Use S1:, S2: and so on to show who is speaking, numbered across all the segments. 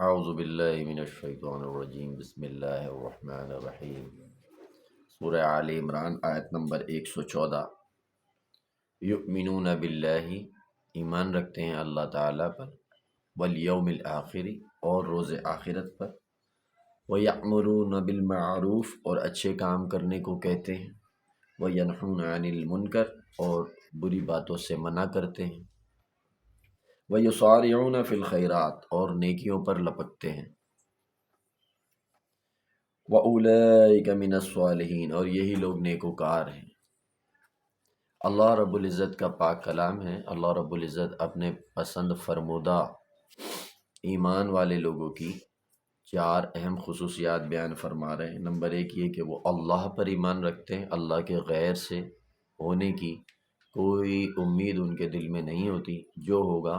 S1: اعوذ باللہ من الشیطان الرجیم بسم اللہ الرحمن الرحیم۔ سورہ آل عمران آیت نمبر 114۔ یؤمنون باللہ، ایمان رکھتے ہیں اللہ تعالیٰ پر، والیوم الآخر، اور روز آخرت پر، ویأمرون بالمعروف، اور اچھے کام کرنے کو کہتے ہیں، وینہون عن المنکر، اور بری باتوں سے منع کرتے ہیں، ویسارعون فی الخیرات، اور نیکیوں پر لپکتے ہیں، وَأُولَئِكَ مِنَ الصَّالِحِينَ، اور یہی لوگ نیکوکار ہیں۔ اللہ رب العزت کا پاک کلام ہے۔ اللہ رب العزت اپنے پسند فرمودہ ایمان والے لوگوں کی 4 اہم خصوصیات بیان فرما رہے ہیں۔ نمبر 1 یہ کہ وہ اللہ پر ایمان رکھتے ہیں، اللہ کے غیر سے ہونے کی کوئی امید ان کے دل میں نہیں ہوتی، جو ہوگا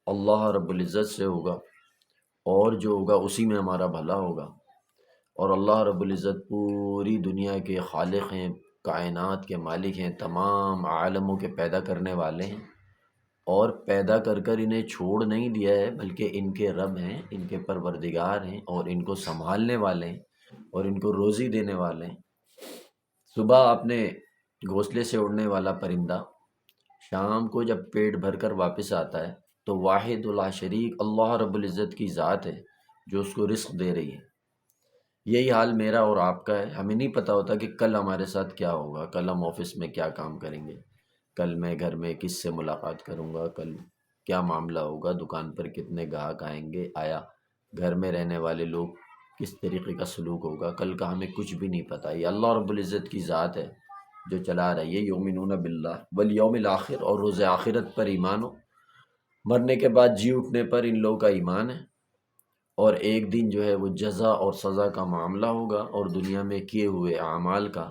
S1: اللہ رب العزت سے ہوگا، اور جو ہوگا اسی میں ہمارا بھلا ہوگا، اور اللہ رب العزت پوری دنیا کے خالق ہیں، کائنات کے مالک ہیں، تمام عالموں کے پیدا کرنے والے ہیں، اور پیدا کر کر انہیں چھوڑ نہیں دیا ہے، بلکہ ان کے رب ہیں، ان کے پروردگار ہیں، اور ان کو سنبھالنے والے ہیں، اور ان کو روزی دینے والے ہیں۔ صبح اپنے گھونسلے سے اڑنے والا پرندہ شام کو جب پیٹ بھر کر واپس آتا ہے تو واحد لا شریک اللہ رب العزت کی ذات ہے جو اس کو رزق دے رہی ہے۔ یہی حال میرا اور آپ کا ہے۔ ہمیں نہیں پتہ ہوتا کہ کل ہمارے ساتھ کیا ہوگا، کل ہم آفس میں کیا کام کریں گے، کل میں گھر میں کس سے ملاقات کروں گا، کل کیا معاملہ ہوگا، دکان پر کتنے گاہک آئیں گے، آیا گھر میں رہنے والے لوگ کس طریقے کا سلوک ہوگا، کل کا ہمیں کچھ بھی نہیں پتہ۔ یہ اللہ رب العزت کی ذات ہے جو چلا رہا ہے۔ یہ یؤمنون باللہ والیوم الآخر، اور روز آخرت پر ایمان ہو، مرنے کے بعد جی اٹھنے پر ان لوگوں کا ایمان ہے، اور ایک دن جو ہے وہ جزا اور سزا کا معاملہ ہوگا، اور دنیا میں کیے ہوئے اعمال کا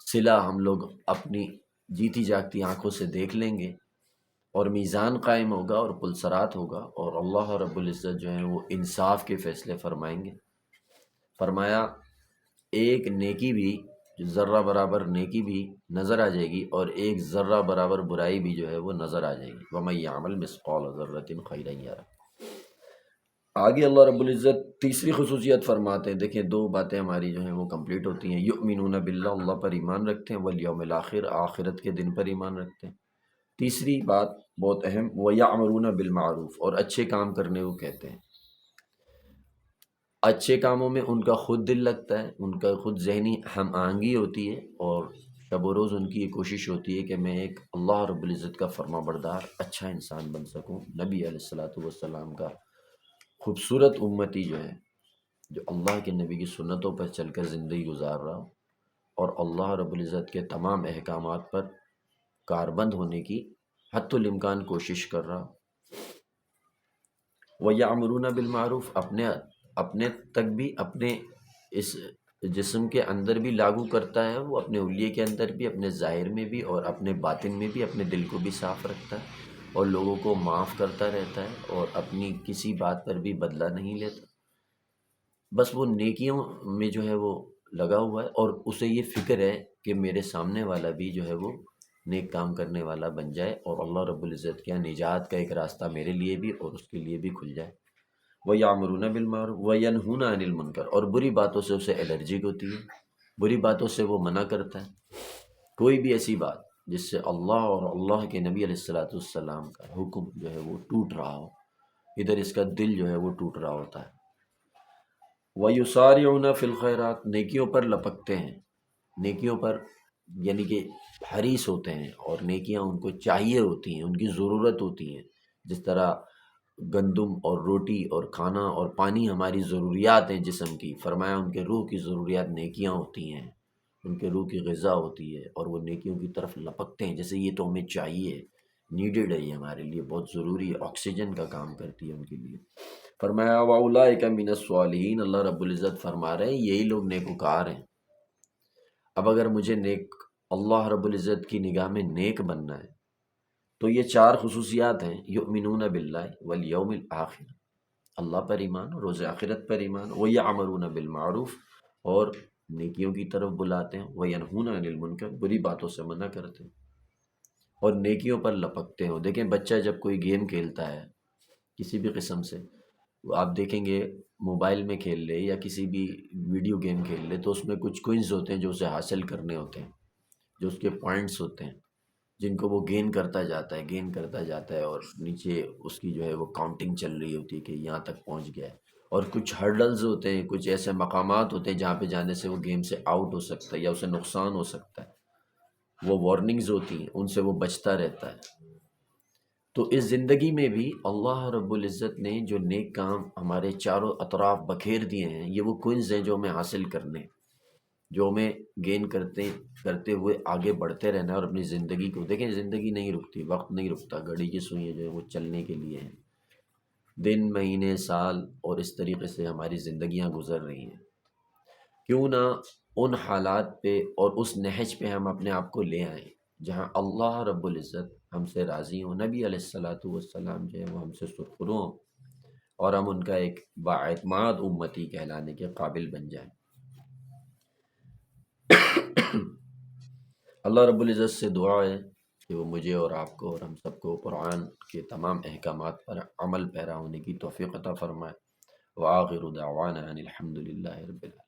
S1: صلہ ہم لوگ اپنی جیتی جاگتی آنکھوں سے دیکھ لیں گے، اور میزان قائم ہوگا، اور پلسرات ہوگا، اور اللہ رب العزت جو ہے وہ انصاف کے فیصلے فرمائیں گے۔ فرمایا ایک نیکی بھی، جو ذرہ برابر نیکی بھی نظر آ جائے گی، اور ایک ذرہ برابر برائی بھی جو ہے وہ نظر آ جائے گی۔ وَمَن يَعْمَلْ مِثْقَالَ ذَرَّةٍ خَيْرًا يَرَهُ۔ آگے اللہ رب العزت تیسری خصوصیت فرماتے ہیں۔ دیکھیں 2 باتیں ہماری جو ہیں وہ کمپلیٹ ہوتی ہیں۔ یؤمنون باللہ، اللہ پر ایمان رکھتے ہیں، والیوم الآخر، آخرت کے دن پر ایمان رکھتے ہیں۔ تیسری بات بہت اہم، وَیَأْمُرُونَ بِالْمَعْرُوف، اور اچھے کام کرنے کو کہتے ہیں۔ اچھے کاموں میں ان کا خود دل لگتا ہے، ان کا خود ذہنی ہم آہنگی ہوتی ہے، اور شب و روز ان کی یہ کوشش ہوتی ہے کہ میں ایک اللہ رب العزت کا فرما بردار اچھا انسان بن سکوں، نبی علیہ الصلوۃ والسلام کا خوبصورت امتی جو ہے، جو اللہ کے نبی کی سنتوں پر چل کر زندگی گزار رہا ہو، اور اللہ رب العزت کے تمام احکامات پر کاربند ہونے کی حتی الامکان کوشش کر رہا ہو۔ وَيَأْمُرُونَ بِالْمَعْرُوف، اپنے تک بھی، اپنے اس جسم کے اندر بھی لاگو کرتا ہے، وہ اپنے حلیے کے اندر بھی، اپنے ظاہر میں بھی، اور اپنے باطن میں بھی، اپنے دل کو بھی صاف رکھتا ہے، اور لوگوں کو معاف کرتا رہتا ہے، اور اپنی کسی بات پر بھی بدلہ نہیں لیتا، بس وہ نیکیوں میں جو ہے وہ لگا ہوا ہے، اور اسے یہ فکر ہے کہ میرے سامنے والا بھی جو ہے وہ نیک کام کرنے والا بن جائے، اور اللہ رب العزت کے یہاں نجات کا ایک راستہ میرے لیے بھی اور اس کے لیے بھی کھل جائے۔ وَيَعْمُرُونَ بِالْمَعْرُوفِ وَيَنْهُونَ عَنِ الْمُنکَرِ، اور بری باتوں سے اسے الرجک ہوتی ہے، بری باتوں سے وہ منع کرتا ہے۔ کوئی بھی ایسی بات جس سے اللہ اور اللہ کے نبی علیہ الصلوۃ والسلام کا حکم جو ہے وہ ٹوٹ رہا ہو، ادھر اس کا دل جو ہے وہ ٹوٹ رہا ہوتا ہے۔ وَيُسَارِعُونَ فِي الْخَيْرَاتِ، نیکیوں پر لپکتے ہیں، نیکیوں پر یعنی کہ حریص ہوتے ہیں، اور نیکیاں ان کو چاہیے ہوتی ہیں، ان کی ضرورت ہوتی ہیں۔ جس طرح گندم اور روٹی اور کھانا اور پانی ہماری ضروریات ہیں جسم کی، فرمایا ان کے روح کی ضروریات نیکیاں ہوتی ہیں، ان کے روح کی غذا ہوتی ہے، اور وہ نیکیوں کی طرف لپکتے ہیں، جیسے یہ تو ہمیں چاہیے، نیڈڈ ہے، یہ ہمارے لیے بہت ضروری ہے، آکسیجن کا کام کرتی ہے ان کے لیے۔ فرمایا وَأُولَئِكَ مِنَ الصَّالِحِينَ، اللہ رب العزت فرما رہے ہیں یہی لوگ نیکوکار ہیں۔ اب اگر مجھے نیک، اللہ رب العزت کی نگاہ میں نیک بننا ہے تو یہ 4 خصوصیات ہیں۔ یؤمنون باللہ والیوم الآخر، اللہ پر ایمان، روز آخرت پر ایمان، وَیَعْمُرُونَ بِالْمَعْرُوفِ، اور نیکیوں کی طرف بلاتے ہیں، وَینْہُونَ عَنِ الْمُنکر، بری باتوں سے منع کرتے ہیں، اور نیکیوں پر لپکتے ہوں۔ دیکھیں بچہ جب کوئی گیم کھیلتا ہے کسی بھی قسم سے، آپ دیکھیں گے موبائل میں کھیل لے یا کسی بھی ویڈیو گیم کھیل لے تو اس میں کچھ کوئنز ہوتے ہیں جو اسے حاصل کرنے ہوتے ہیں، جو اس کے پوائنٹس ہوتے ہیں، جن کو وہ گین کرتا جاتا ہے، گین کرتا جاتا ہے، اور نیچے اس کی جو ہے وہ کاؤنٹنگ چل رہی ہوتی ہے کہ یہاں تک پہنچ گیا ہے۔ اور کچھ ہرڈلز ہوتے ہیں، کچھ ایسے مقامات ہوتے ہیں جہاں پہ جانے سے وہ گیم سے آؤٹ ہو سکتا ہے یا اسے نقصان ہو سکتا ہے، وہ وارننگز ہوتی ہیں، ان سے وہ بچتا رہتا ہے۔ تو اس زندگی میں بھی اللہ رب العزت نے جو نیک کام ہمارے چاروں اطراف بکھیر دیے ہیں، یہ وہ کوئنز ہیں جو ہمیں حاصل کرنے ہیں، جو ہمیں گین کرتے ہوئے آگے بڑھتے رہنا ہے، اور اپنی زندگی کو دیکھیں، زندگی نہیں رکتی، وقت نہیں رکتا، گھڑی کی سوئیں جو ہے وہ چلنے کے لیے ہیں، دن مہینے سال اور اس طریقے سے ہماری زندگیاں گزر رہی ہیں۔ کیوں نہ ان حالات پہ اور اس نہج پہ ہم اپنے آپ کو لے آئیں جہاں اللہ رب العزت ہم سے راضی ہوں، نبی علیہ الصلاۃ والسلام جو ہے وہ ہم سے سرخرو ہوں، اور ہم ان کا ایک باعتماد امتی کہلانے کے قابل بن جائیں۔ اللہ رب العزت سے دعا ہے کہ وہ مجھے اور آپ کو اور ہم سب کو قرآن کے تمام احکامات پر عمل پیرا ہونے کی توفیق عطا فرمائے۔ وآخر دعوانا ان الحمد للہ رب العالمین۔